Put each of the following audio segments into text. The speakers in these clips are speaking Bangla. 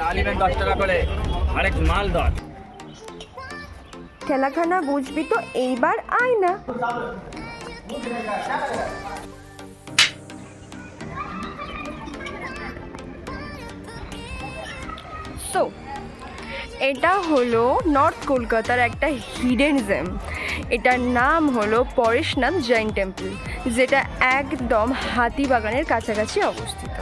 চাল নেবেন 10 টাকা করে, আরেক মাল 10। ঠেলাখানা বুঝবি তো এইবার আয় না। সো এটা হলো নর্থ কলকাতার একটা হিডেন জেম। এটার নাম হলো পরেশনাথ জৈন টেম্পল, যেটা একদম হাতিবাগানের কাছাকাছি অবস্থিত।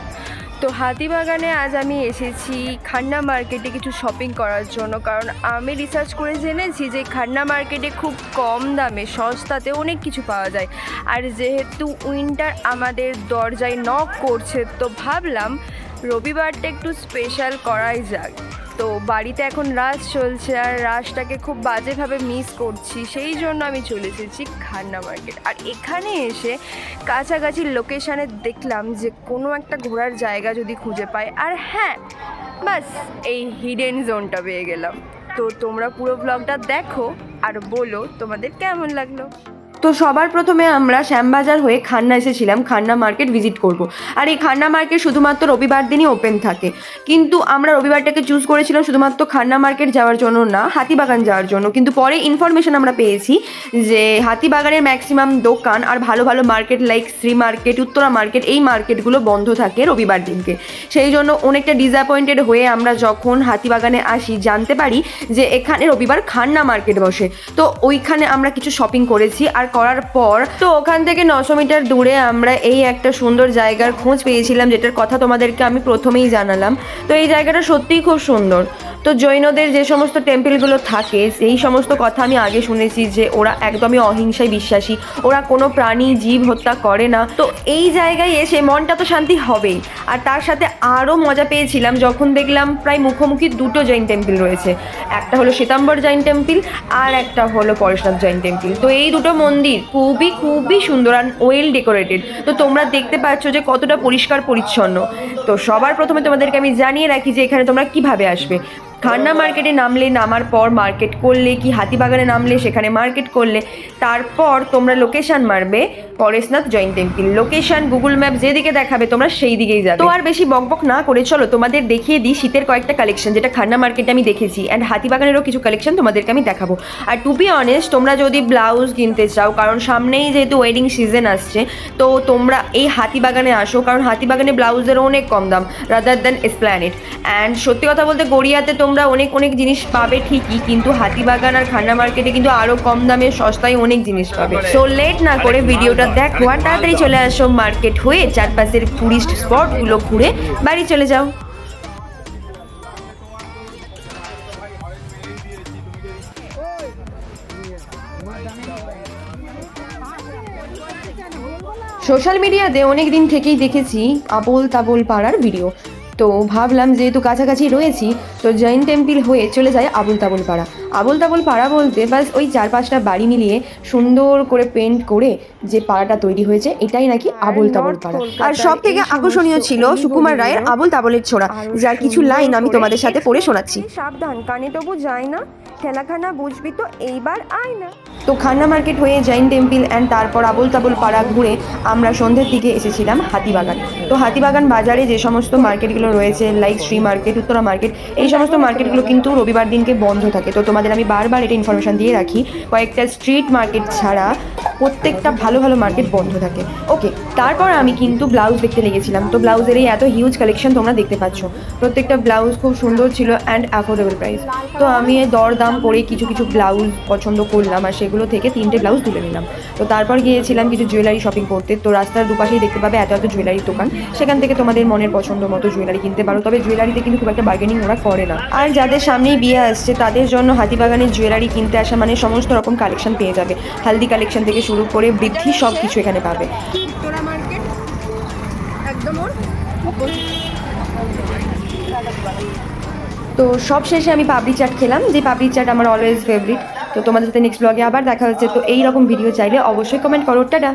তো হাতিবাগানে আজ আমি এসেছি খান্না মার্কেটে কিছু শপিং করার জন্য, কারণ আমি রিসার্চ করে জেনেছি যে খান্না মার্কেটে খুব কম দামে সস্তাতে অনেক কিছু পাওয়া যায়। আর যেহেতু উইন্টার আমাদের দরজায় নক করছে, তো ভাবলাম রবিবারটা একটু স্পেশাল করাই যাক। তো বাড়িতে এখন রাশ চলছে আর রাশটাকে খুব বাজেভাবে মিস করছি, সেই জন্য আমি চলে এসেছি খান্না মার্কেট। আর এখানে এসে কাছাকাছি লোকেশানে দেখলাম যে কোনো একটা ঘোরার জায়গা যদি খুঁজে পাই, আর হ্যাঁ বাস এই হিডেন জোনটা পেয়ে গেলাম। তো তোমরা পুরো ব্লগটা দেখো আর বলো তোমাদের কেমন লাগলো। তো সবার প্রথমে আমরা শ্যামবাজার হয়ে খান্না এসেছিলাম খান্না মার্কেট ভিজিট করব। আর এই খান্না মার্কেট শুধুমাত্র রবিবার দিনই ওপেন থাকে, কিন্তু আমরা রবিবারটাকে চুজ করেছিলাম শুধুমাত্র খান্না মার্কেট যাওয়ার জন্য না, হাতিবাগান যাওয়ার জন্য। কিন্তু পরে ইনফরমেশন আমরা পেয়েছি যে হাতিবাগানের ম্যাক্সিমাম দোকান আর ভালো ভালো market like Shri market, Uttara market, এই মার্কেটগুলো বন্ধ থাকে রবিবার দিনকে। সেই জন্য অনেকটা ডিসঅ্যাপয়েন্টেড হয়ে আমরা যখন হাতিবাগানে আসি জানতে পারি যে এখানে রবিবার খান্না মার্কেট বসে। তো ওইখানে আমরা কিছু শপিং করেছি, আর করার পর তো ওখান থেকে 900 মিটার দূরে আমরা এই একটা সুন্দর জায়গার খোঁজ পেয়েছিলাম, যেটার কথা তোমাদেরকে আমি প্রথমেই জানালাম। তো এই জায়গাটা সত্যিই খুব সুন্দর। তো জৈনদের যে সমস্ত টেম্পলগুলো থাকে সেই সমস্ত কথা আমি আগে শুনেছি যে ওরা একদমই অহিংসায় বিশ্বাসী, ওরা কোনো প্রাণী জীব হত্যা করে না। তো এই জায়গায় এসে মনটা তো শান্তি হবেই। আর তার সাথে আরও মজা পেয়েছিলাম যখন দেখলাম প্রায় মুখোমুখি দুটো জৈন টেম্পল রয়েছে, একটা হলো শ্বেতাম্বর জৈন টেম্পল আর একটা হলো পরেশনাথ জৈন টেম্পল। তো এই দুটো মন্দির খুবই খুবই সুন্দর আর ওয়েল ডেকোরেটেড। তো তোমরা দেখতে পাচ্ছ যে কতটা পরিষ্কার পরিচ্ছন্ন। তো সবার প্রথমে তোমাদেরকে আমি জানিয়ে রাখি যে এখানে তোমরা কিভাবে আসবে। খান্না মার্কেটে নামলে, নামার পর মার্কেট করলে, কি হাতিবাগানে নামলে সেখানে মার্কেট করলে, তারপর তোমরা লোকেশন মারবে Pareshnath Jain temple. Location Google map যেদিকে দেখাবে তোমরা সেই দিকেই যাবে। তো আর বেশি বকবক না করে চলো তোমাদের দেখিয়ে দিই শীতের কয়েকটা কালেকশন, যেটা খান্না মার্কেটে আমি দেখেছি, অ্যান্ড হাতিবাগানেরও কিছু কালেকশন তোমাদেরকে আমি দেখাবো। আর টু বি অনেস্ট, তোমরা যদি ব্লাউজ কিনতে চাও, কারণ সামনেই যেহেতু ওয়েডিং সিজন আসছে, তো তোমরা এই হাতিবাগানে আসো, কারণ হাতিবাগানে ব্লাউজের অনেক কম দাম রাদার দ্যান এসপ্ল্যানেড। অ্যান্ড সত্যি কথা বলতে গড়িয়াতে তোমরা অনেক অনেক জিনিস পাবে ঠিকই, কিন্তু হাতিবাগান আর খান্না মার্কেটে কিন্তু আরও কম দামে সস্তায় অনেক জিনিস পাবে। সো লেট না করে ভিডিওটা দেখো আর তাড়াতাড়ি চলে আসো মার্কেট হয়ে, চারপাশের টুরিস্ট স্পটগুলো ঘুরে বাড়ি চলে যাও। সোশ্যাল মিডিয়াতে অনেক দিন থেকেই দেখেছি আবোল তাবোল পাড়ার ভিডিও, তো ভাবলাম যেহেতু কাছাকাছি রয়েছি তো জৈন টেম্পল হয়ে চলে যায় আবোল তাবোল পাড়া। আবোল তাবোল পাড়া বলতে বাস ওই 4-5টা বাড়ি মিলিয়ে সুন্দর করে পেন্ট করে যে পাড়াটা তৈরি হয়েছে এটাই নাকি আবোল তাবোল পাড়া। আর সব থেকে আকর্ষণীয় ছিল সুকুমার রায়ের আবোল তাবোলের ছোড়া, যার কিছু লাইন আমি তোমাদের সাথে পড়ে শোনাচ্ছি। সাবধান, কানে তবু যায় না, ঠেলাখানা বুঝবি তো এইবার আয় না। তো খান্না মার্কেট হয়ে জৈন টেম্পল অ্যান্ড তারপর আবোল তাবোল পাড়া ঘুরে আমরা সন্ধ্যের দিকে এসেছিলাম হাতিবাগান। তো হাতিবাগান বাজারে যে সমস্ত মার্কেটগুলো রয়েছে like Shri market, Uttara market, এই সমস্ত মার্কেটগুলো কিন্তু রবিবার দিনকে বন্ধ থাকে। তো তোমাদের আমি বারবার এটা ইনফরমেশন দিয়ে রাখি, কয়েকটা স্ট্রিট মার্কেট ছাড়া প্রত্যেকটা ভালো ভালো মার্কেট বন্ধ থাকে। ওকে, তারপর আমি কিন্তু ব্লাউজ দেখতে লেগেছিলাম। তো ব্লাউজের এই এত হিউজ কালেকশন তোমরা দেখতে পাচ্ছ, প্রত্যেকটা ব্লাউজ খুব সুন্দর ছিল অ্যান্ড অ্যাফোর্ডেবল প্রাইস। তো আমি দরদাম করে কিছু কিছু ব্লাউজ পছন্দ করলাম আর সেগুলো থেকে 3টে ব্লাউজ তুলে নিলাম। তো তারপর গিয়েছিলাম কিছু জুয়েলারি শপিং করতে। তো রাস্তার দুপাশেই দেখতে পাবে এত এত জুয়েলারির দোকান, সেখান থেকে তোমাদের মনের পছন্দ মতো জুয়েলারি কিনতে পারো। তবে জুয়েলারিতে কিন্তু খুব একটা বার্গেনিং ওরা করে না। আর যাদের সামনেই বিয়ে আসছে তাদের জন্য হাতিবাগানের জুয়েলারি কিনতে আসা মানে সমস্ত রকম কালেকশন পেয়ে যাবে, হালদি কালেকশন থেকে শুরু করে বৃদ্ধি সব কিছু এখানে পাবে। উত্তরা মার্কেট একদম তো সব শেষে আমি পাপড়ি চাট খেলাম, যে পাপড়ি চাট আমার অলওয়েজ ফেভারিট। তো তোমাদের সাথে নেক্সট ব্লগে আবার দেখা হচ্ছে। তো এইরকম ভিডিও চাইলে অবশ্যই কমেন্ট করো। টাটা।